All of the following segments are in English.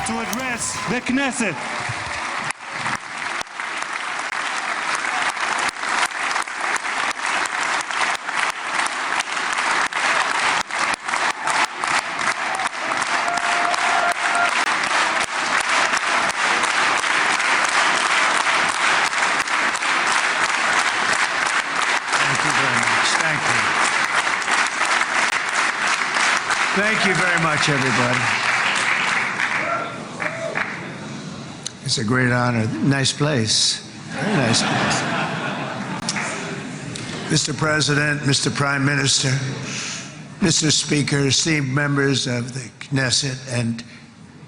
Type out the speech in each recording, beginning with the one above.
to address the Knesset. Thank you very much, everybody. It's a great honor. Nice place. Very nice place. Mr. President, Mr. Prime Minister, Mr. Speaker, esteemed members of the Knesset, and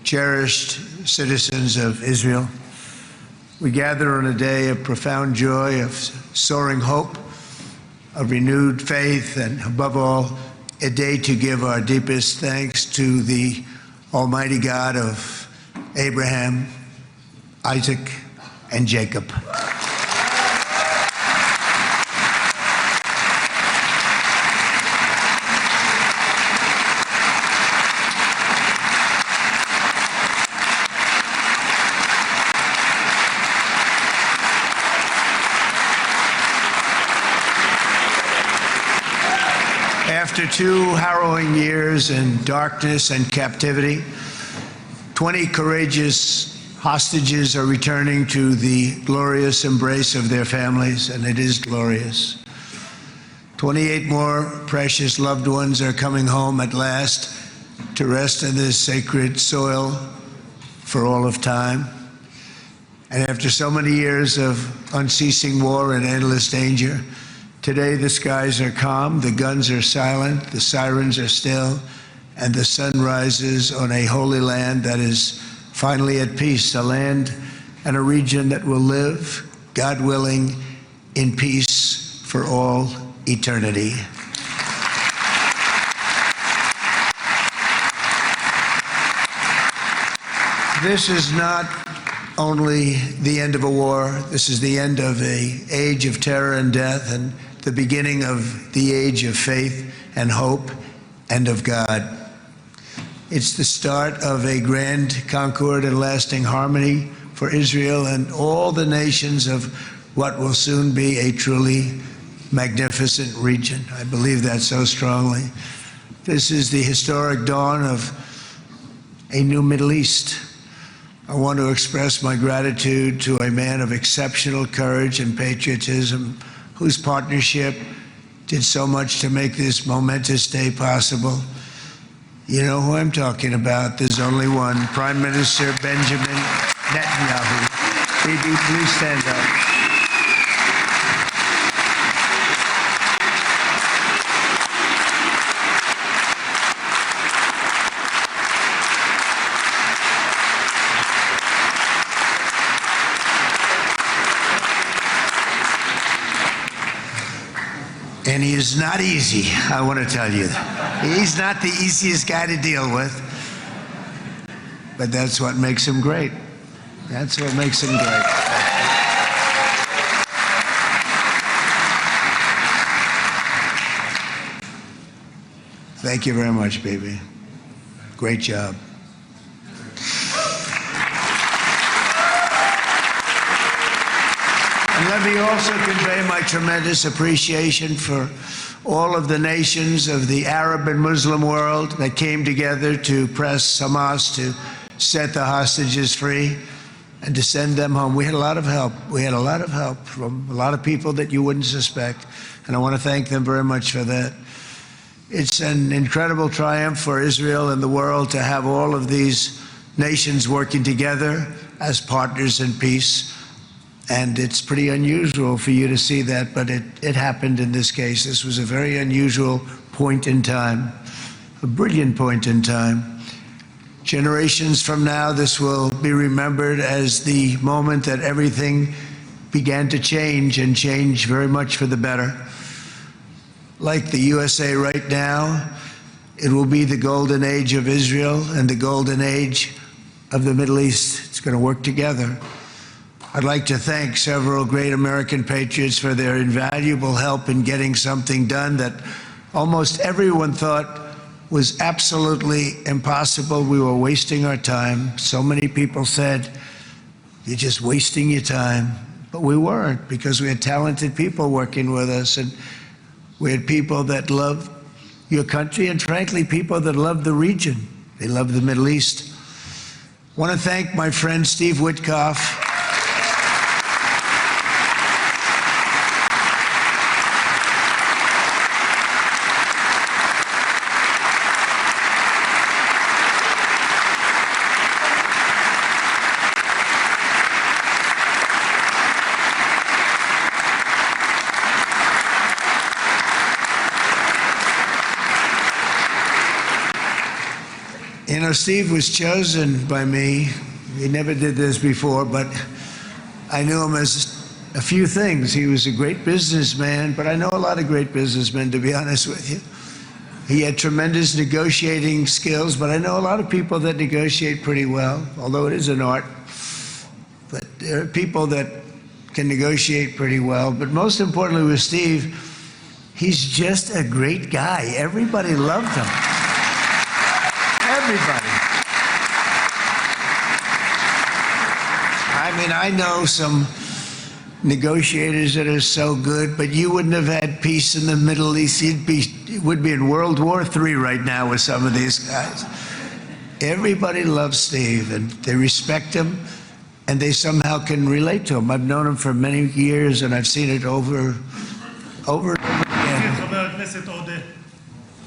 cherished citizens of Israel, we gather on a day of profound joy, of soaring hope, of renewed faith, and above all, a day to give our deepest thanks to the Almighty God of Abraham, Isaac, and Jacob. After 2 harrowing years in darkness and captivity, 20 courageous hostages are returning to the glorious embrace of their families, and it is glorious. 28 more precious loved ones are coming home at last to rest in this sacred soil for all of time. And after so many years of unceasing war and endless danger, today the skies are calm, the guns are silent, the sirens are still, and the sun rises on a holy land that is finally at peace, a land and a region that will live, God willing, in peace for all eternity. This is not only the end of a war, this is the end of an age of terror and death, and the beginning of the age of faith and hope and of God. It's the start of a grand concord and lasting harmony for Israel and all the nations of what will soon be a truly magnificent region. I believe that so strongly. This is the historic dawn of a new Middle East. I want to express my gratitude to a man of exceptional courage and patriotism, whose partnership did so much to make this momentous day possible. You know who I'm talking about. There's only one, Prime Minister Benjamin Netanyahu. Bibi, please stand up. And he is not easy, I want to tell you. He's not the easiest guy to deal with, but that's what makes him great. That's what makes him great. Thank you very much, baby. Great job. And let me also convey my tremendous appreciation for all of the nations of the Arab and Muslim world that came together to press Hamas to set the hostages free and to send them home. We had a lot of help. We had a lot of help from a lot of people that you wouldn't suspect, and I want to thank them very much for that. It's an incredible triumph for Israel and the world to have all of these nations working together as partners in peace. And it's pretty unusual for you to see that, but it happened in this case. This was a very unusual point in time, a brilliant point in time. Generations from now, this will be remembered as the moment that everything began to change, and change very much for the better. Like the USA right now, it will be the golden age of Israel and the golden age of the Middle East. It's going to work together. I'd like to thank several great American patriots for their invaluable help in getting something done that almost everyone thought was absolutely impossible. We were wasting our time. So many people said, "You're just wasting your time." But we weren't, because we had talented people working with us, and we had people that loved your country, and frankly, people that loved the region. They loved the Middle East. I want to thank my friend Steve Witkoff. You know, Steve was chosen by me. He never did this before, but I knew him as a few things. He was a great businessman, but I know a lot of great businessmen, to be honest with you. He had tremendous negotiating skills, but I know a lot of people that negotiate pretty well, although it is an art. But there are people that can negotiate pretty well. But most importantly with Steve, he's just a great guy. Everybody loved him. Everybody. I mean, I know some negotiators that are so good, but you wouldn't have had peace in the Middle East. It would be in World War III right now with some of these guys. Everybody loves Steve, and they respect him, and they somehow can relate to him. I've known him for many years, and I've seen it over and over again.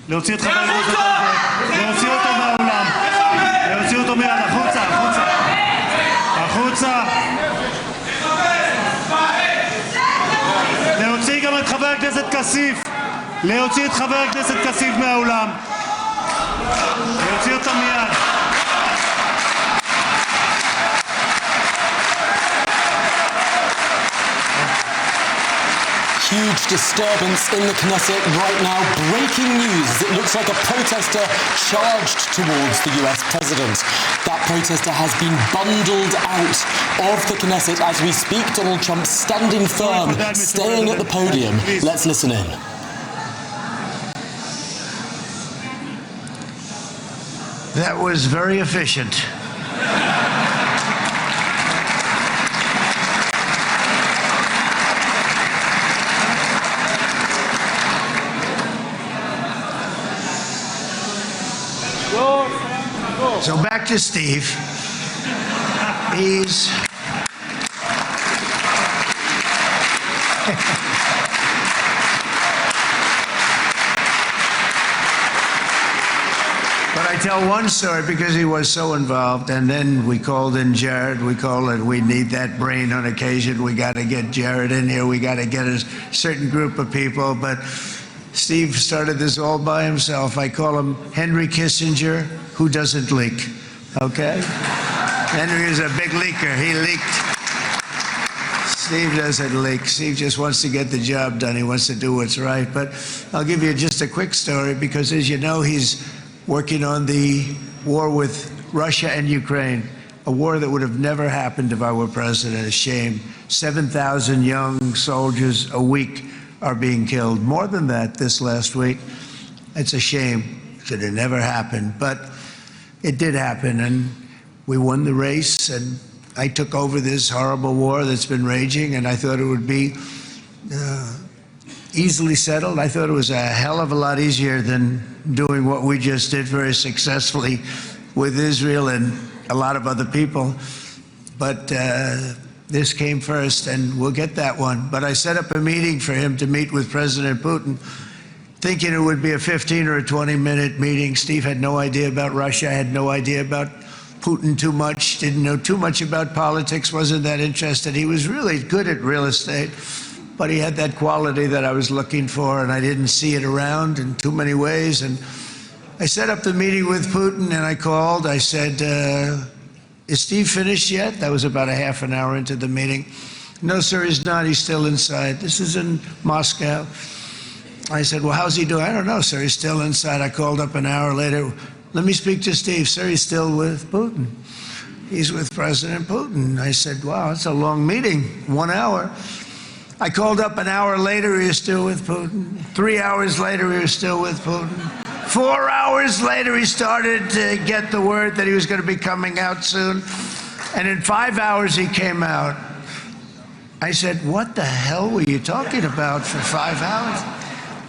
להוציא את חבר הכנסת הזה, להוציא אותו מהאולם, להוציא אותו מיד, החוצה, החוצה, החוצה. להוציא גם את חבר הכנסת כסיף, להוציא את חבר הכנסת כסיף מהאולם, להוציא אותו מיד. Huge disturbance in the Knesset right now. Breaking news. It looks like a protester charged towards the US president. That protester has been bundled out of the Knesset as we speak. Donald Trump standing firm, staying at the podium. Let's listen in. That was very efficient. So back to Steve. He's but I tell one story because he was so involved, and then we called in Jared. We need that brain on occasion. We got to get Jared in here. We got to get a certain group of people, but Steve started this all by himself. I call him Henry Kissinger, who doesn't leak, okay? Henry is a big leaker. He leaked. Steve doesn't leak. Steve just wants to get the job done. He wants to do what's right. But I'll give you just a quick story, because as you know, he's working on the war with Russia and Ukraine, a war that would have never happened if I were president. A shame. 7,000 young soldiers a week are being killed. More than that this last week. It's a shame that it never happened, but it did happen, and we won the race, and I took over this horrible war that's been raging, and I thought it would be easily settled. I thought it was a hell of a lot easier than doing what we just did very successfully with Israel and a lot of other people. But this came first, and we'll get that one. But I set up a meeting for him to meet with President Putin, thinking it would be a 15 or a 20-minute meeting. Steve had no idea about Russia, had no idea about Putin too much, didn't know too much about politics, wasn't that interested. He was really good at real estate, but he had that quality that I was looking for, and I didn't see it around in too many ways. And I set up the meeting with Putin, and I called. I said, is Steve finished yet? That was about a half an hour into the meeting. No, sir, he's not. He's still inside. This is in Moscow. I said, well, how's he doing? I don't know, sir. He's still inside. I called up an hour later. Let me speak to Steve. Sir, he's still with Putin. He's with President Putin. I said, wow, that's a long meeting, 1 hour. I called up an hour later. He was still with Putin. 3 hours later, he was still with Putin. 4 hours later, he started to get the word that he was going to be coming out soon. And in 5 hours, he came out. I said, what the hell were you talking about for 5 hours?